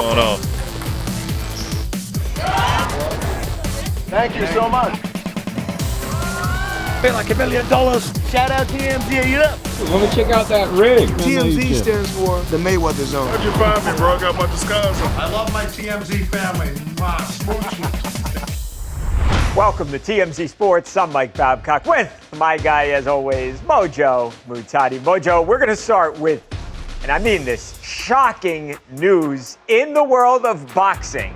going on? Thank you so much. Been like $1 million. Shout out TMZ, you up? Let me check out that rig. TMZ stands for the Mayweather Zone. How'd you find me, bro? I got my disguise on. I love my TMZ family. Welcome to TMZ Sports. I'm Mike Babcock with my guy, as always, Mojo Muhtadi. Mojo, we're going to start with, and I mean this, shocking news in the world of boxing.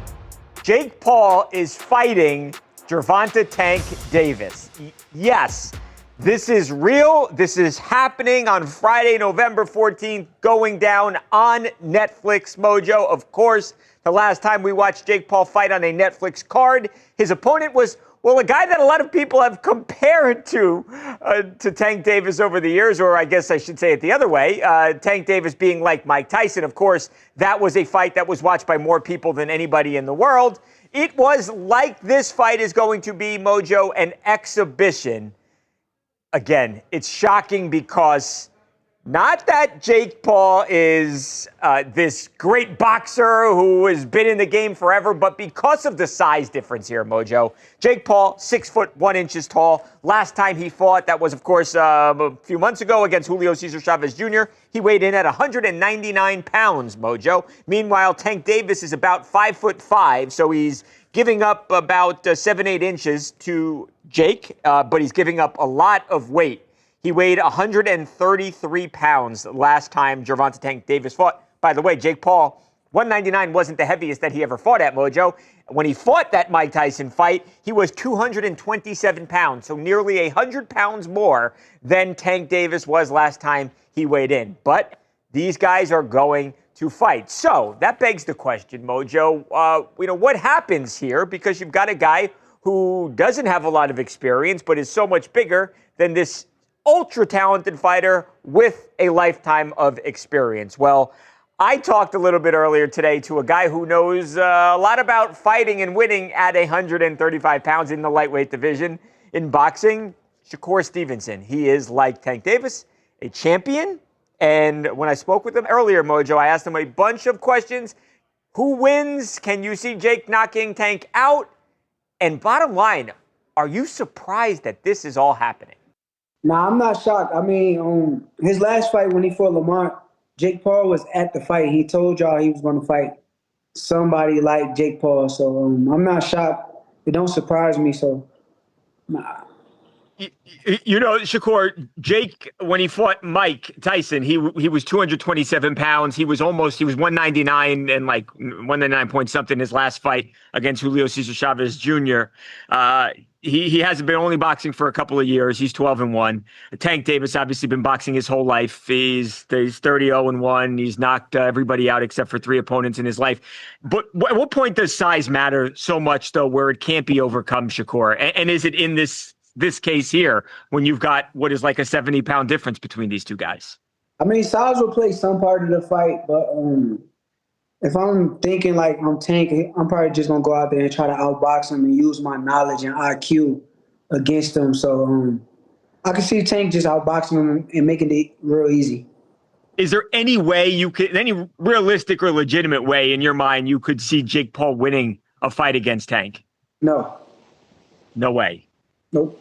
Jake Paul is fighting Gervonta Tank Davis. Yes, this is real. This is happening on Friday, November 14th, going down on Netflix, Mojo. Of course, the last time we watched Jake Paul fight on a Netflix card, his opponent was, well, a guy that a lot of people have compared to Tank Davis over the years, or I guess I should say it the other way, Tank Davis being like Mike Tyson. Of course, that was a fight that was watched by more people than anybody in the world. It was like this fight is going to be, Mojo, an exhibition. Again, it's shocking because not that Jake Paul is this great boxer who has been in the game forever, but because of the size difference here, Mojo. Jake Paul, 6'1" tall. Last time he fought, that was, of course, a few months ago against Julio Cesar Chavez Jr. He weighed in at 199 pounds, Mojo. Meanwhile, Tank Davis is about 5'5", so he's giving up about 7-8 inches to Jake, but he's giving up a lot of weight. He weighed 133 pounds last time Gervonta Tank Davis fought. By the way, Jake Paul, 199 wasn't the heaviest that he ever fought at, Mojo. When he fought that Mike Tyson fight, he was 227 pounds, so nearly 100 pounds more than Tank Davis was last time he weighed in. But these guys are going to fight. So that begs the question, Mojo, what happens here? Because you've got a guy who doesn't have a lot of experience, but is so much bigger than this ultra-talented fighter with a lifetime of experience. Well, I talked a little bit earlier today to a guy who knows a lot about fighting and winning at 135 pounds in the lightweight division in boxing, Shakur Stevenson. He is like Tank Davis, a champion. And when I spoke with him earlier, Mojo, I asked him a bunch of questions. Who wins? Can you see Jake knocking Tank out? And bottom line, are you surprised that this is all happening? Nah, I'm not shocked. I mean, his last fight when he fought Lamont, Jake Paul was at the fight. He told y'all he was going to fight somebody like Jake Paul. So I'm not shocked. It don't surprise me. So, nah. Shakur, Jake, when he fought Mike Tyson, he was 227 pounds. He was 199 and like 199 point something his last fight against Julio Cesar Chavez Jr. He hasn't been only boxing for a couple of years. He's 12-1. Tank Davis obviously been boxing his whole life. He's 30-0-1. He's knocked everybody out except for 3 opponents in his life. But at what point does size matter so much, though, where it can't be overcome, Shakur? And is it in this case here when you've got what is like a 70-pound difference between these two guys? I mean, size will play some part of the fight, but if I'm thinking like I'm Tank, I'm probably just going to go out there and try to outbox him and use my knowledge and IQ against him. So I can see Tank just outboxing him and making it real easy. Is there any way any realistic or legitimate way in your mind you could see Jake Paul winning a fight against Tank? No. No way. Nope.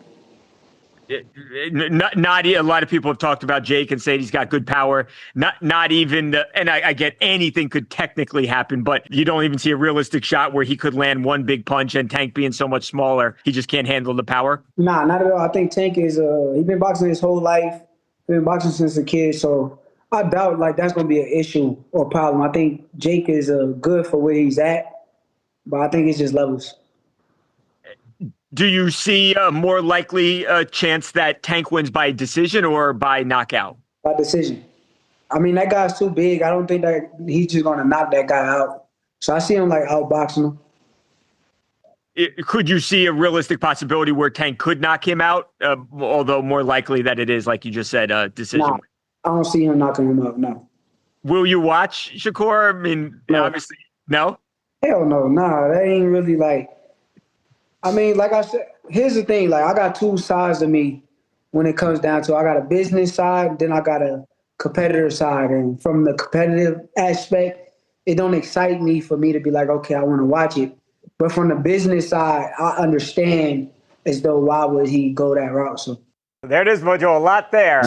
Not a lot of people have talked about Jake and said he's got good power. Not even and I get anything could technically happen, but you don't even see a realistic shot where he could land one big punch, and Tank being so much smaller, he just can't handle the power. Nah, not at all. I think Tank is he's been boxing his whole life. He's been boxing since a kid, so I doubt like that's gonna be an issue or problem. I think Jake is good for where he's at, but I think it's just levels. Do you see a more likely chance that Tank wins by decision or by knockout? By decision. I mean, that guy's too big. I don't think that he's just going to knock that guy out. So I see him like outboxing him. Could you see a realistic possibility where Tank could knock him out, although more likely that it is, like you just said, a decision? Nah, I don't see him knocking him out, no. Will you watch, Shakur? I mean, no. Obviously, no? Hell no. Nah, that ain't really like... I mean, like I said, here's the thing. Like, I got two sides to me when it comes down to I got a business side, then I got a competitor side. And from the competitive aspect, it don't excite me for me to be like, okay, I want to watch it. But from the business side, I understand as though why would he go that route. So there it is, Mojo. A lot there.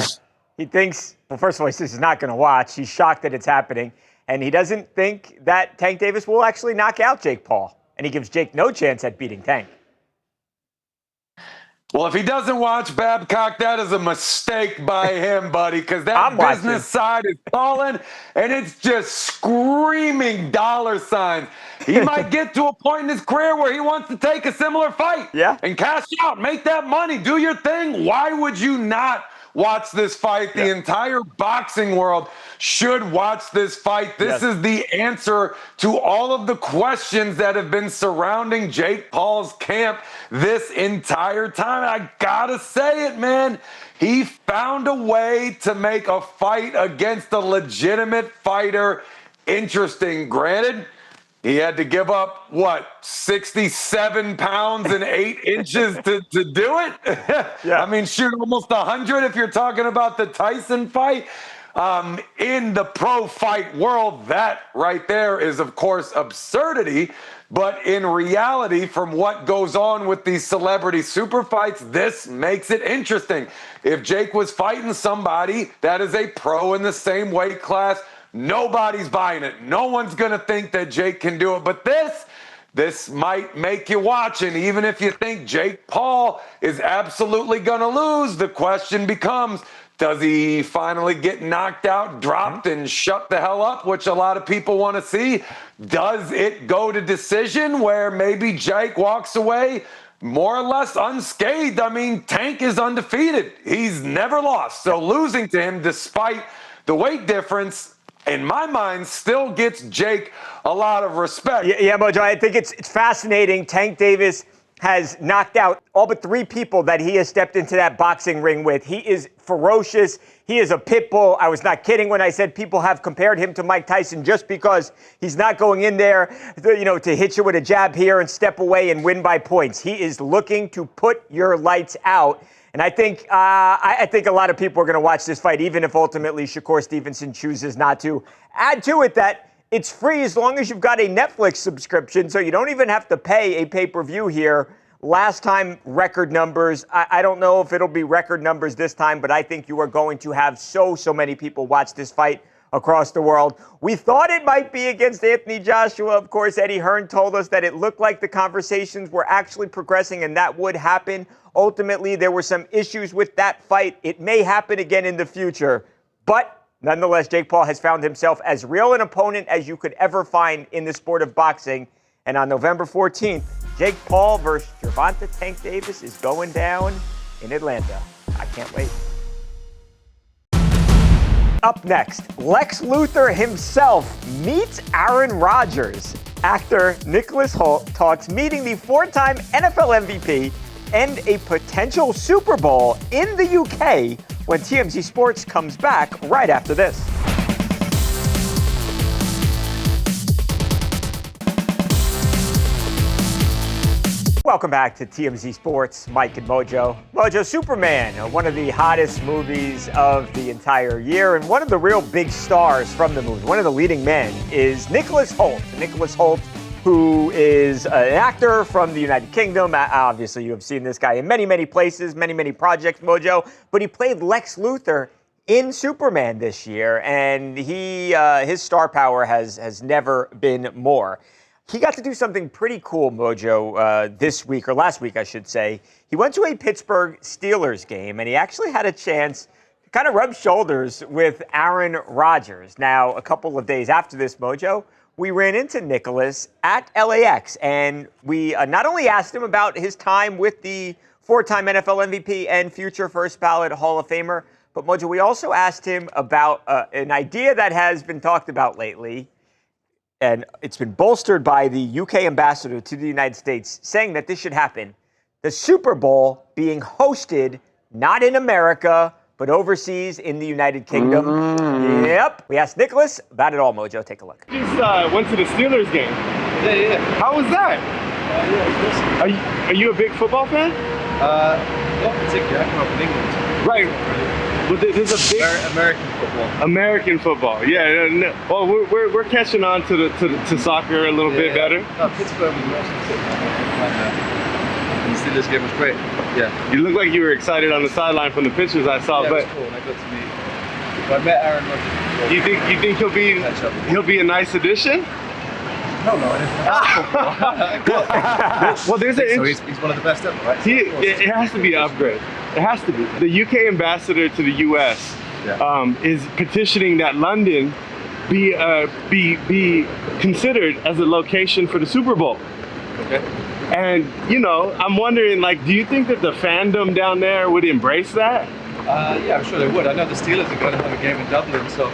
He thinks, well, first of all, he says he's not going to watch. He's shocked that it's happening. And he doesn't think that Tank Davis will actually knock out Jake Paul. And he gives Jake no chance at beating Tank. Well, if he doesn't watch Babcock, that is a mistake by him, buddy, because that business side is calling, and it's just screaming dollar signs. He might get to a point in his career where he wants to take a similar fight and cash out, make that money, do your thing. Why would you not watch this fight? The entire boxing world should watch this fight. This is the answer to all of the questions that have been surrounding Jake Paul's camp this entire time. I gotta say it, man. He found a way to make a fight against a legitimate fighter interesting. Granted, he had to give up, 67 pounds and 8 inches to do it? I mean, shoot, almost 100 if you're talking about the Tyson fight. In the pro fight world, that right there is, of course, absurdity. But in reality, from what goes on with these celebrity super fights, this makes it interesting. If Jake was fighting somebody that is a pro in the same weight class, nobody's buying it. No one's going to think that Jake can do it. But this might make you watch. And even if you think Jake Paul is absolutely going to lose, the question becomes, does he finally get knocked out, dropped, and shut the hell up, which a lot of people want to see? Does it go to decision where maybe Jake walks away more or less unscathed? I mean, Tank is undefeated. He's never lost. So losing to him, despite the weight difference, in my mind, still gets Jake a lot of respect. Yeah, Mojo, I think it's fascinating. Tank Davis has knocked out all but 3 people that he has stepped into that boxing ring with. He is ferocious. He is a pit bull. I was not kidding when I said people have compared him to Mike Tyson just because he's not going in there, to hit you with a jab here and step away and win by points. He is looking to put your lights out. And I think a lot of people are going to watch this fight, even if ultimately Shakur Stevenson chooses not to. Add to it that it's free as long as you've got a Netflix subscription, so you don't even have to pay a pay-per-view here. Last time, record numbers. I don't know if it'll be record numbers this time, but I think you are going to have so many people watch this fight across the world. We thought it might be against Anthony Joshua. Of course, Eddie Hearn told us that it looked like the conversations were actually progressing and that would happen. Ultimately, there were some issues with that fight. It may happen again in the future, but nonetheless, Jake Paul has found himself as real an opponent as you could ever find in the sport of boxing. And on November 14th, Jake Paul versus Gervonta Tank Davis is going down in Atlanta. I can't wait. Up next, Lex Luthor himself meets Aaron Rodgers. Actor Nicholas Hoult talks meeting the 4-time NFL MVP and a potential Super Bowl in the UK when TMZ Sports comes back right after this. Welcome back to TMZ Sports, Mike and Mojo. Mojo, Superman, one of the hottest movies of the entire year, and one of the real big stars from the movie, one of the leading men, is Nicholas Hoult. Nicholas Hoult, who is an actor from the United Kingdom. Obviously, you have seen this guy in many places, many projects, Mojo. But he played Lex Luthor in Superman this year, and his star power has never been more. He got to do something pretty cool, Mojo, this week, or last week, I should say. He went to a Pittsburgh Steelers game, and he actually had a chance to kind of rub shoulders with Aaron Rodgers. Now, a couple of days after this, Mojo, we ran into Nicholas at LAX, and we not only asked him about his time with the 4-time NFL MVP and future first ballot Hall of Famer, but Mojo, we also asked him about an idea that has been talked about lately, and it's been bolstered by the UK ambassador to the United States, saying that this should happen. The Super Bowl being hosted not in America, but overseas in the United Kingdom. Yep. We asked Nicholas about it all, Mojo. Take a look. Just went to the Steelers game. Yeah. How was that? Are you a big football fan? Not particularly. I grew up in England. Right. There's a big American football. American football. Yeah. No, well, we're catching on to soccer a little bit better. No, Pittsburgh was awesome. And the Steelers game was great. Yeah. You look like you were excited on the sideline from the pictures I saw. Yeah, but it was cool. And I got to meet. I met Aaron Rodgers. You think he'll be a nice addition? No, I didn't. Well, there's an. So he's one of the best ever, right? It has to be an upgrade. It has to be. The UK ambassador to the US is petitioning that London be considered as a location for the Super Bowl. Okay. And I'm wondering, do you think that the fandom down there would embrace that? Yeah, I'm sure they would. I know the Steelers are going to have a game in Dublin, so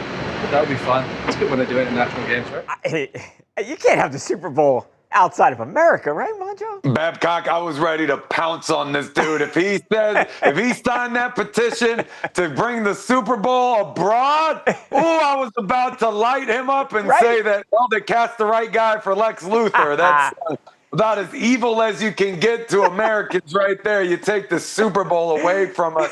that would be fun. It's good when they do international games, right? You can't have the Super Bowl outside of America, right, Mojo? Babcock, I was ready to pounce on this dude. If he signed that petition to bring the Super Bowl abroad, I was about to light him up and say that, they cast the right guy for Lex Luthor. That's about as evil as you can get to Americans right there. You take the Super Bowl away from us.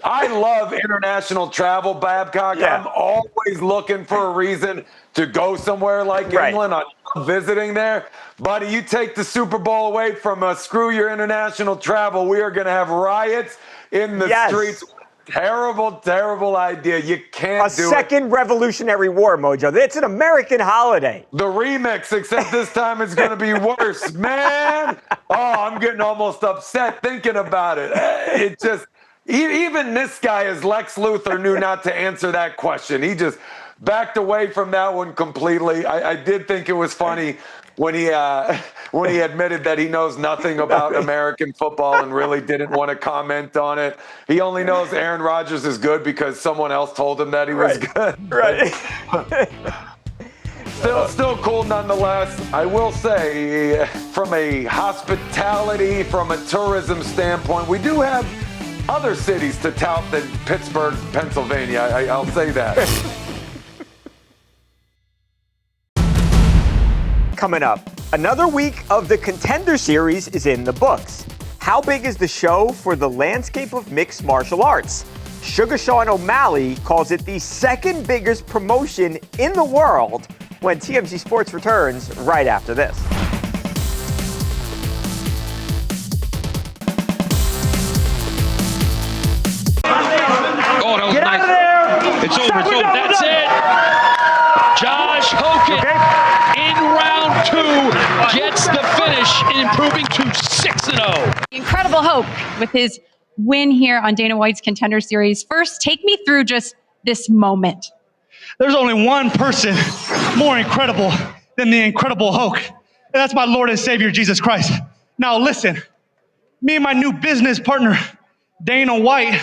I love international travel, Babcock. Yeah. I'm always looking for a reason to go somewhere like England. I love visiting there. Buddy, you take the Super Bowl away from us, screw your international travel. We are going to have riots in the streets. Terrible, terrible idea. You can't do it. A second Revolutionary War, Mojo. It's an American holiday. The remix, except this time it's going to be worse. Man, I'm getting almost upset thinking about it. It just, even this guy as Lex Luthor knew not to answer that question. He just backed away from that one completely. I did think it was funny when he admitted that he knows nothing about American football and really didn't want to comment on it. He only knows Aaron Rodgers is good because someone else told him that he was good. Right. Still cool nonetheless. I will say, from a hospitality, from a tourism standpoint, we do have other cities to tout than Pittsburgh, Pennsylvania. I'll say that. Coming up, another week of the Contender Series is in the books. How big is the show for the landscape of mixed martial arts? Sugar Sean O'Malley calls it the second biggest promotion in the world when TMZ Sports returns right after this. Oh, that was Get nice. out of there! It's over. That's it. Josh Hoult in round 2 gets the finish, improving to 6-0. Incredible Hope with his win here on Dana White's Contender Series. First, take me through just this moment. There's only one person more incredible than the Incredible Hulk, and that's my Lord and Savior, Jesus Christ. Now listen, me and my new business partner, Dana White,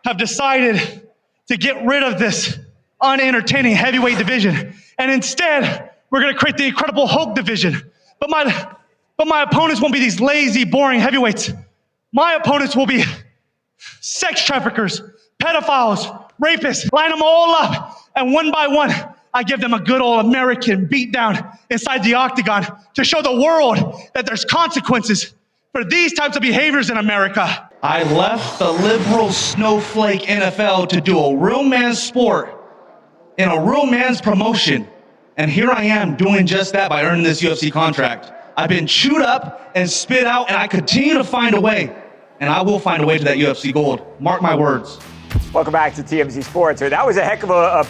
have decided to get rid of this unentertaining heavyweight division, and instead, we're gonna create the Incredible Hulk division. But my opponents won't be these lazy, boring heavyweights. My opponents will be sex traffickers, pedophiles, rapists. Line them all up, and one by one, I give them a good old American beatdown inside the octagon to show the world that there's consequences for these types of behaviors in America. I left the liberal snowflake NFL to do a real man's sport in a real man's promotion. And here I am doing just that by earning this UFC contract. I've been chewed up and spit out, and I continue to find a way. And I will find a way to that UFC gold. Mark my words. Welcome back to TMZ Sports. That was a heck of a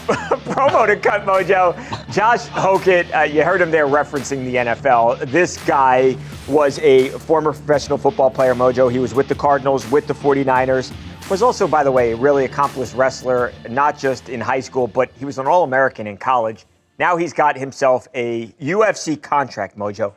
promo to cut, Mojo. Josh Hoult, you heard him there referencing the NFL. This guy was a former professional football player, Mojo. He was with the Cardinals, with the 49ers. Was also, by the way, a really accomplished wrestler, not just in high school, but he was an All-American in college. Now he's got himself a UFC contract, Mojo.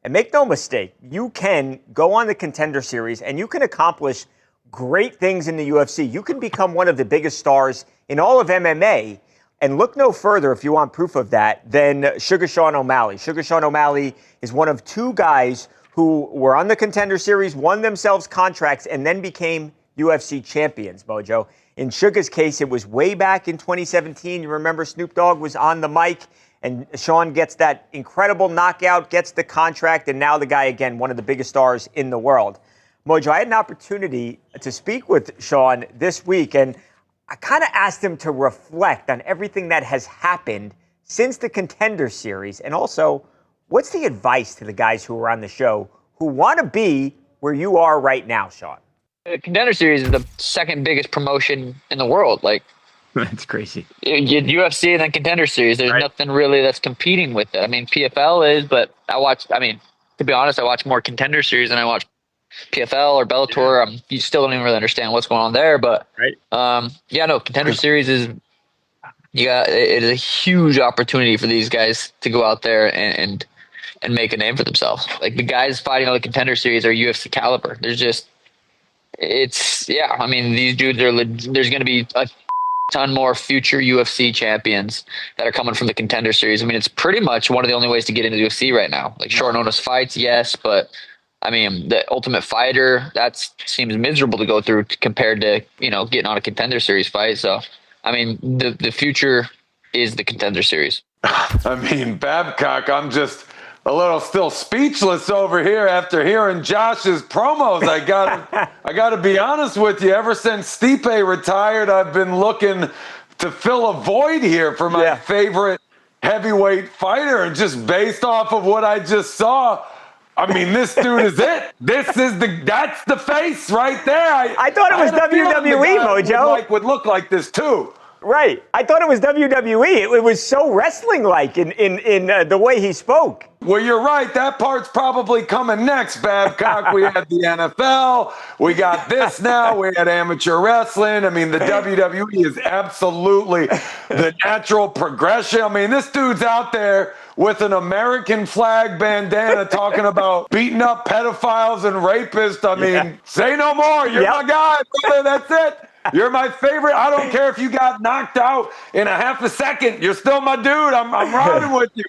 And make no mistake, you can go on the Contender Series and you can accomplish great things in the UFC. You can become one of the biggest stars in all of MMA. And look no further, if you want proof of that, than Sugar Sean O'Malley. Sugar Sean O'Malley is one of 2 guys who were on the Contender Series, won themselves contracts, and then became UFC champions, Mojo. In Sugar's case, it was way back in 2017. You remember Snoop Dogg was on the mic, and Sean gets that incredible knockout, gets the contract, and now the guy, again, one of the biggest stars in the world. Mojo, I had an opportunity to speak with Sean this week, and I kind of asked him to reflect on everything that has happened since the Contender Series, and also, what's the advice to the guys who are on the show who want to be where you are right now, Sean? The Contender Series is the second biggest promotion in the world. Like, that's crazy. You UFC and then Contender Series. There's nothing really that's competing with it. I mean, PFL is, but to be honest, I watch more Contender Series than I watch PFL or Bellator. You still don't even really understand what's going on there. But Contender Series is it is a huge opportunity for these guys to go out there and make a name for themselves. Like the guys fighting on the Contender Series are UFC caliber. These dudes are. There's going to be a ton more future UFC champions that are coming from the Contender Series. I mean, it's pretty much one of the only ways to get into the UFC right now. Like short notice fights, yes, but I mean, the Ultimate Fighter, that seems miserable to go through compared to, getting on a Contender Series fight. So, I mean, the future is the Contender Series. I mean, Babcock, I'm just a little still speechless over here after hearing Josh's promos. I got to be honest with you. Ever since Stipe retired, I've been looking to fill a void here for my favorite heavyweight fighter. And just based off of what I just saw, I mean, this dude is it. That's the face right there. I thought it was WWE, Mojo. Would look like this too. Right. I thought it was WWE. It was so wrestling-like in the way he spoke. Well, you're right. That part's probably coming next, Babcock. We had the NFL. We got this now. We had amateur wrestling. I mean, the WWE is absolutely the natural progression. I mean, this dude's out there with an American flag bandana talking about beating up pedophiles and rapists. I mean, say no more. You're my guy, brother. That's it. You're my favorite. I don't care if you got knocked out in a half a second. You're still my dude. I'm riding with you.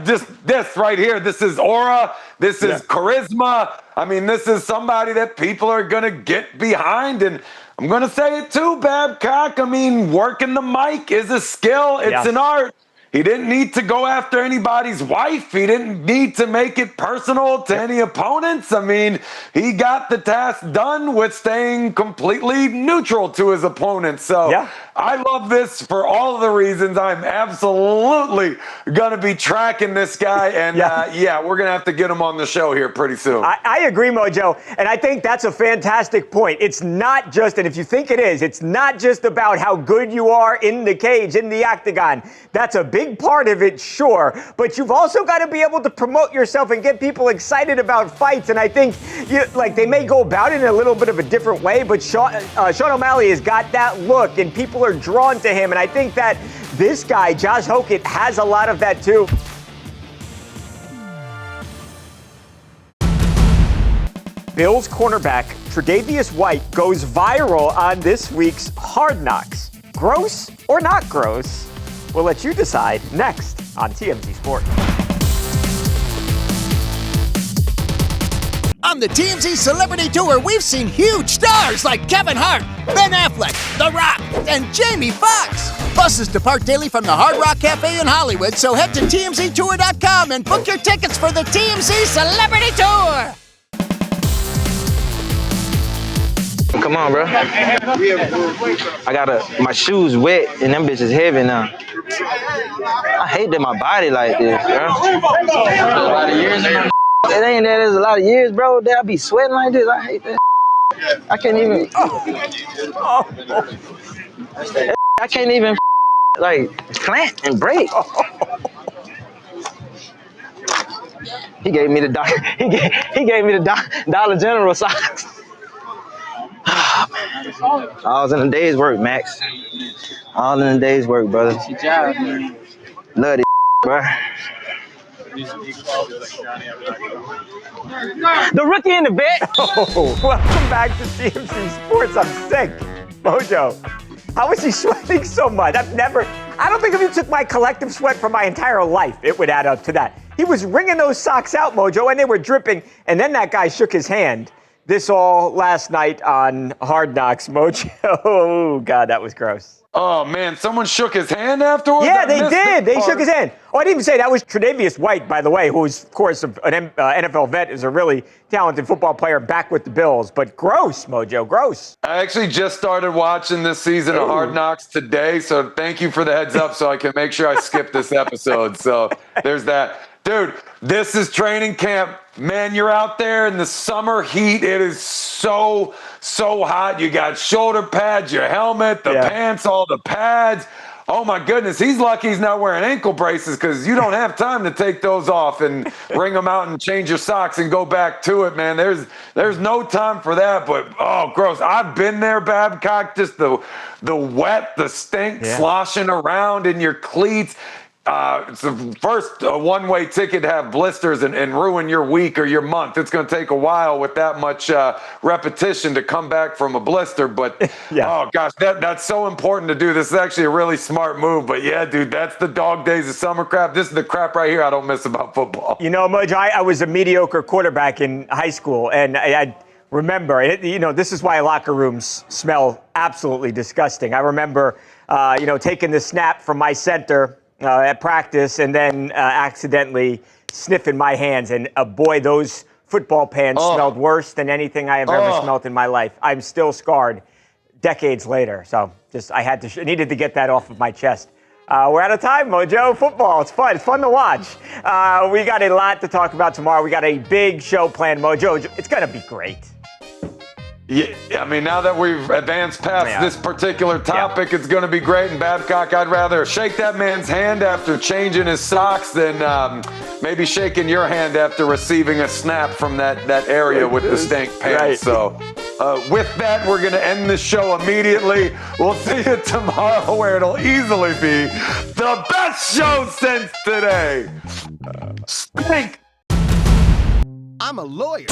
This right here, this is aura. This is charisma. I mean, this is somebody that people are going to get behind. And I'm going to say it too, Babcock. I mean, working the mic is a skill. It's an art. He didn't need to go after anybody's wife. He didn't need to make it personal to any opponents. I mean, he got the task done with staying completely neutral to his opponents. So I love this for all of the reasons. I'm absolutely going to be tracking this guy. And we're going to have to get him on the show here pretty soon. I agree, Mojo. And I think that's a fantastic point. It's not just, and if you think it is, it's not just about how good you are in the cage, in the octagon. That's a big part of it, sure, but you've also got to be able to promote yourself and get people excited about fights. And I think they may go about it in a little bit of a different way, but Sean O'Malley has got that look and people are drawn to him. And I think that this guy, Josh Hoult, has a lot of that too. Bills cornerback Tre'Davious White goes viral on this week's Hard Knocks. Gross or not gross? We'll let you decide next on TMZ Sports. On the TMZ Celebrity Tour, we've seen huge stars like Kevin Hart, Ben Affleck, The Rock, and Jamie Foxx. Buses depart daily from the Hard Rock Cafe in Hollywood, so head to TMZTour.com and book your tickets for the TMZ Celebrity Tour. Come on, bro. My shoes wet and them bitches heavy now. I hate that my body like this, bro. A lot of years, man. It ain't that. There's a lot of years, bro. That I be sweating like this. I hate that. I can't even. I can't even plant and break. He gave me the Dollar General socks. I was in a day's work, Max. All in a day's work, brother. Good job, man. Love it, bro. The rookie in the vet. Welcome back to TMZ Sports. I'm sick. Mojo, how is he sweating so much? I don't think if you took my collective sweat for my entire life, it would add up to that. He was wringing those socks out, Mojo, and they were dripping. And then that guy shook his hand this all last night on Hard Knocks, Mojo. Oh, God, that was gross. Oh, man, someone shook his hand afterwards? Yeah, they did. They shook his hand. Oh, I didn't even say that was Tre'Davious White, by the way, who's, of course, an NFL vet, is a really talented football player back with the Bills. But gross, Mojo, gross. I actually just started watching this season of Hard Knocks today, so thank you for the heads up so I can make sure I skip this episode. So there's that. Dude, this is training camp. Man, you're out there in the summer heat. It is so hot. You got shoulder pads, your helmet, the pants, all the pads. Oh, my goodness. He's lucky he's not wearing ankle braces because you don't have time to take those off and wring them out and change your socks and go back to it, man. There's no time for that. But, oh, gross. I've been there, Babcock. Just the wet, the stink sloshing around in your cleats. It's the first one-way ticket to have blisters and ruin your week or your month. It's going to take a while with that much repetition to come back from a blister. But, oh, gosh, that's so important to do. This is actually a really smart move. But, yeah, dude, that's the dog days of summer crap. This is the crap right here I don't miss about football. You know, Mojo, I was a mediocre quarterback in high school, and I remember, this is why locker rooms smell absolutely disgusting. I remember, taking the snap from my center at practice and then accidentally sniffing my hands. And boy, those football pants smelled worse than anything I have ever smelled in my life. I'm still scarred decades later. So I needed to get that off of my chest. We're out of time, Mojo. Football, it's fun. It's fun to watch. We got a lot to talk about tomorrow. We got a big show planned, Mojo. It's going to be great. Yeah, I mean, now that we've advanced past this particular topic, it's going to be great. And Babcock, I'd rather shake that man's hand after changing his socks than maybe shaking your hand after receiving a snap from that area with the stink pants. Right. So with that, we're going to end the show immediately. We'll see you tomorrow where it'll easily be the best show since today. Stink. I'm a lawyer.